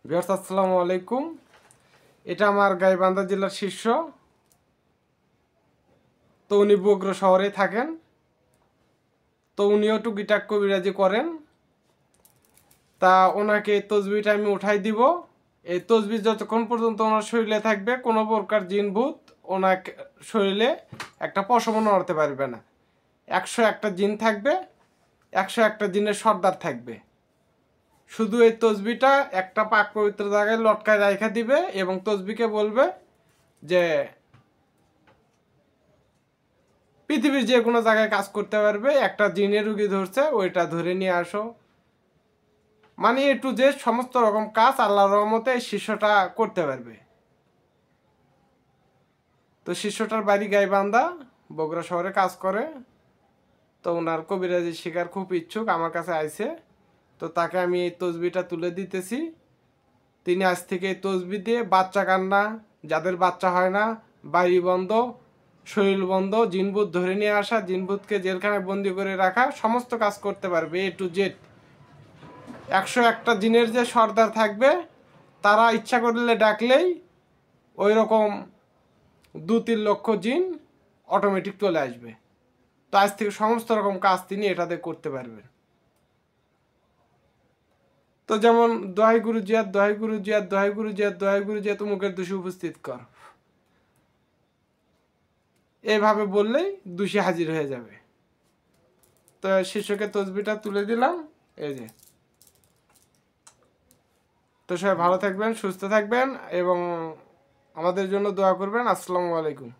Viewers আসসালামু আলাইকুম। এটা আমার গাইবান্ধা জেলার শিষ্য, তো উনি বগুড়া শহরে থাকেন। তো উনিও টুকিটাক কবিরাজি করেন। তা ওনাকে এই তসবিটা আমি উঠাই দিব। এই তসবি যতক্ষণ পর্যন্ত ওনার শরীরে থাকবে, কোনো প্রকার জিনভূত ওনাকে শরীরে একটা পশমও নড়তে পারবে না। 101টা জিন থাকবে, 101টা জিনের সর্দার থাকবে। শুধু এই তসবিটা একটা পাক পবিত্র জায়গায় লটকায় রাখা দিবে এবং তসবিকে বলবে যে পৃথিবীর যে কোনো জায়গায় কাজ করতে পারবে, একটা জিনের রুগী ধরছে ওইটা ধরে নিয়ে আসো। মানে একটু যে সমস্ত রকম কাজ আল্লাহর রহমতে এই শিষ্যটা করতে পারবে। তো শিষ্যটার বাড়ি গাইবান্ধা, বগুড়া শহরে কাজ করে। তো ওনার কবিরাজি শিকার খুব ইচ্ছুক, আমার কাছে আইছে। তো তাকে আমি এই তসবিটা তুলে দিতেছি। তিনি আজ থেকে এই তসবি দিয়ে বাচ্চা কান্না, যাদের বাচ্চা হয় না, বাড়ি বন্ধ, শরীর বন্ধ, জিনভূত ধরে নিয়ে আসা, জিনভূতকে জেলখানায় বন্দি করে রাখা, সমস্ত কাজ করতে পারবে এ টু জেড। 101টা জিনের যে সর্দার থাকবে, তারা ইচ্ছা করলে ডাকলেই ওই রকম 2-3 লক্ষ জিন অটোমেটিক চলে আসবে। তো আজ থেকে সমস্ত রকম কাজ তিনি এটাতে করতে পারবেন। তো যেমন দোহাই গুরু জিয়াদ, দোহাই গুরু জিয়াদ, দোহাই গুরু জিয়াদ, দোহাই গুরু জিয়াদ মুখের দোষী উপস্থিত কর, এইভাবে বললেই দোষী হাজির হয়ে যাবে। তো শিষ্যকে তসবিটা তুলে দিলাম, এই যে। তো সবাই ভালো থাকবেন, সুস্থ থাকবেন এবং আমাদের জন্য দোয়া করবেন। আসসালামু আলাইকুম।